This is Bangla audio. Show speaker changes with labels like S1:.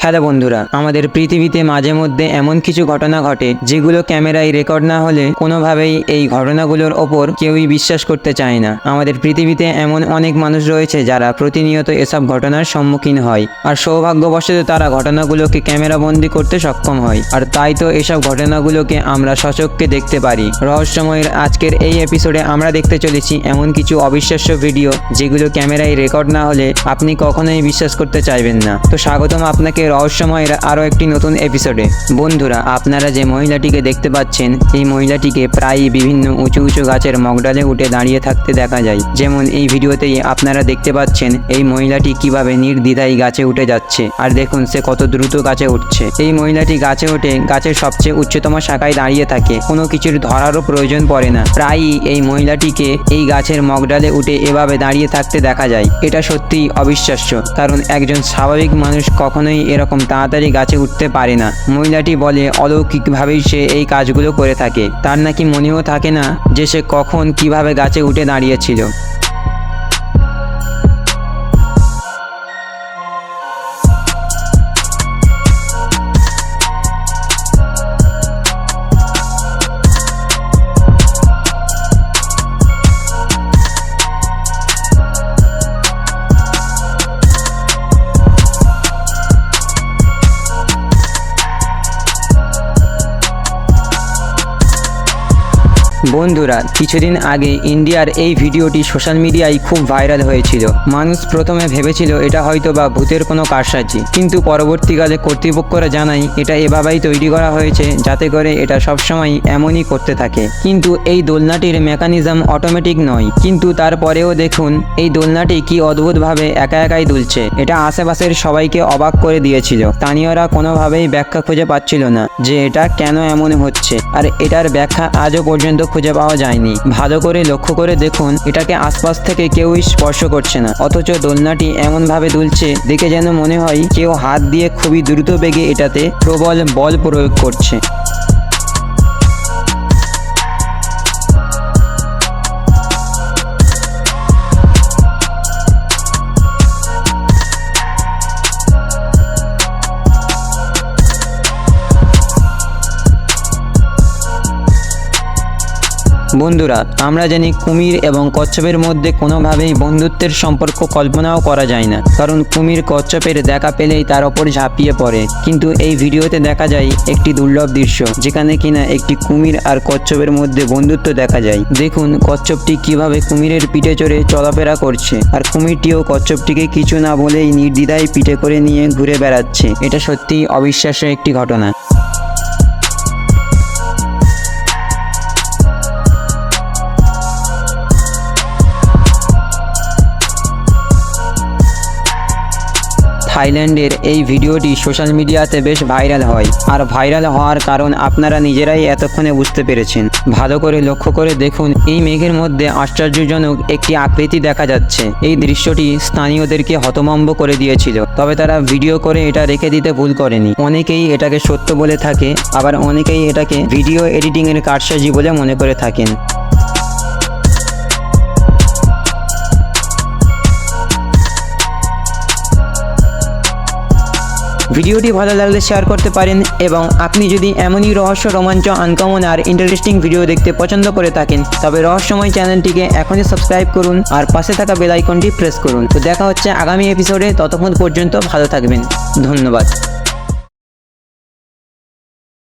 S1: হ্যালো বন্ধুরা, আমাদের পৃথিবীতে মাঝে মধ্যে এমন কিছু ঘটনা ঘটে যেগুলো ক্যামেরায় রেকর্ড না হলে কোনোভাবেই এই ঘটনাগুলোর ওপর কেউই বিশ্বাস করতে চায় না। আমাদের পৃথিবীতে এমন অনেক মানুষ রয়েছে যারা প্রতিনিয়ত এসব ঘটনার সম্মুখীন হয়, আর সৌভাগ্যবশত তারা ঘটনাগুলোকে ক্যামেরাবন্দি করতে সক্ষম হয়, আর তাই তো এসব ঘটনাগুলোকে আমরা সচক্ষে দেখতে পারি। রহস্যময়ের আজকের এই এপিসোডে আমরা দেখতে চলেছি এমন কিছু অবিশ্বাস্য ভিডিও যেগুলো ক্যামেরায় রেকর্ড না হলে আপনি কখনোই বিশ্বাস করতে চাইবেন না। তো স্বাগতম আপনাকে রহস্যময়ের আরও একটি নতুন এপিসোডে। বন্ধুরা, আপনারা যে মহিলাটিকে দেখতে পাচ্ছেন, এই মহিলাটিকে প্রায়ই বিভিন্ন উঁচু উঁচু গাছের মগডালে উঠে দাঁড়িয়ে থাকতে দেখা যায়। যেমন এই ভিডিওতেই আপনারা দেখতে পাচ্ছেন এই মহিলাটি কিভাবে নির্দ্বিধায় গাছে উঠে যাচ্ছে, আর দেখুন সে কত দ্রুত গাছে উঠছে। এই মহিলাটি গাছে উঠে গাছের সবচেয়ে উচ্চতম শাখায় দাঁড়িয়ে থাকে, কোনো কিছুর ধরারও প্রয়োজন পড়ে না। প্রায়ই এই মহিলাটিকে এই গাছের মগডালে উঠে এভাবে দাঁড়িয়ে থাকতে দেখা যায়। এটা সত্যিই অবিশ্বাস্য, কারণ একজন স্বাভাবিক মানুষ কখনোই এরকম তাড়াতাড়ি গাছে উঠতে পারে না। মহিলাটি বলে অলৌকিকভাবেই সে এই কাজগুলো করে থাকে। তার নাকি মনেও থাকে না যে সে কখন কিভাবে গাছে উঠে দাঁড়িয়েছিল। বন্ধুরা, কিছুদিন আগে ইন্ডিয়ার এই ভিডিওটি সোশ্যাল মিডিয়ায় খুব ভাইরাল হয়েছিল। মানুষ প্রথমে ভেবেছিল এটা হয়তো বা ভূতের কোনো কারসাজি, কিন্তু পরবর্তীকালে কর্তৃপক্ষরা জানায় এটা এভাবেই তৈরি করা হয়েছে যাতে করে এটা সবসময় এমনই করতে থাকে। কিন্তু এই দোলনাটির মেকানিজম অটোমেটিক নয়, কিন্তু তারপরেও দেখুন এই দোলনাটি কি অদ্ভুতভাবে একা একাই দুলছে। এটা আশেপাশের সবাইকে অবাক করে দিয়েছিল। স্থানীয়রা কোনোভাবেই ব্যাখ্যা খুঁজে পাচ্ছিল না যে এটা কেন এমন হচ্ছে, আর এটার ব্যাখ্যা আজও পর্যন্ত খুঁজে পাওয়া যায়নি। ভালো করে লক্ষ্য করে দেখুন, এটাকে আশপাশ থেকে কেউই স্পর্শ করছে না, অথচ দোলনাটি এমন ভাবে দুলছে দেখে যেন মনে হয় কেউ হাত দিয়ে খুবই দ্রুত বেগে এটাতে প্রবল বল প্রয়োগ করছে। বন্ধুরা, আমরা জানি কুমির এবং কচ্ছপের মধ্যে কোনোভাবেই বন্ধুত্বের সম্পর্ক কল্পনাও করা যায় না, কারণ কুমির কচ্ছপের দেখা পেলেই তার ওপর ঝাঁপিয়ে পড়ে। কিন্তু এই ভিডিওতে দেখা যায় একটি দুর্লভ দৃশ্য, যেখানে কিনা একটি কুমির আর কচ্ছপের মধ্যে বন্ধুত্ব দেখা যায়। দেখুন কচ্ছপটি কিভাবে কুমিরের পিঠে চড়ে চলাফেরা করছে, আর কুমিরটিও কচ্ছপটিকে কিছু না বলেই নির্দ্বিধায় পিঠে করে নিয়ে ঘুরে বেড়াচ্ছে। এটা সত্যিই অবিশ্বাস্য একটি ঘটনা। থাইল্যান্ডের এই ভিডিওটি সোশ্যাল মিডিয়াতে বেশ ভাইরাল হয়, আর ভাইরাল হওয়ার কারণ আপনারা নিজেরাই এতক্ষণে বুঝতে পেরেছেন। ভালো করে লক্ষ্য করে দেখুন, এই মেঘের মধ্যে আশ্চর্যজনক একটি আকৃতি দেখা যাচ্ছে। এই দৃশ্যটি স্থানীয়দেরকে হতভম্ব করে দিয়েছিল, তবে তারা ভিডিও করে এটা রেখে দিতে ভুল করেনি। অনেকেই এটাকে সত্য বলে থাকে, আবার অনেকেই এটাকে ভিডিও এডিটিংয়ের কারসাজি বলে মনে করে থাকেন। ভিডিওটি ভালো লাগলে শেয়ার করতে পারেন, এবং আপনি যদি এমনই রহস্য, রোমাঞ্চ, আনকমন আর ইন্টারেস্টিং ভিডিও দেখতে পছন্দ করে থাকেন, তবে রহস্যময় চ্যানেলটিকে এখনই সাবস্ক্রাইব করুন আর পাশে থাকা বেল আইকনটি প্রেস করুন। তো দেখা হচ্ছে আগামী এপিসোডে, ততক্ষণ পর্যন্ত ভালো থাকবেন। ধন্যবাদ।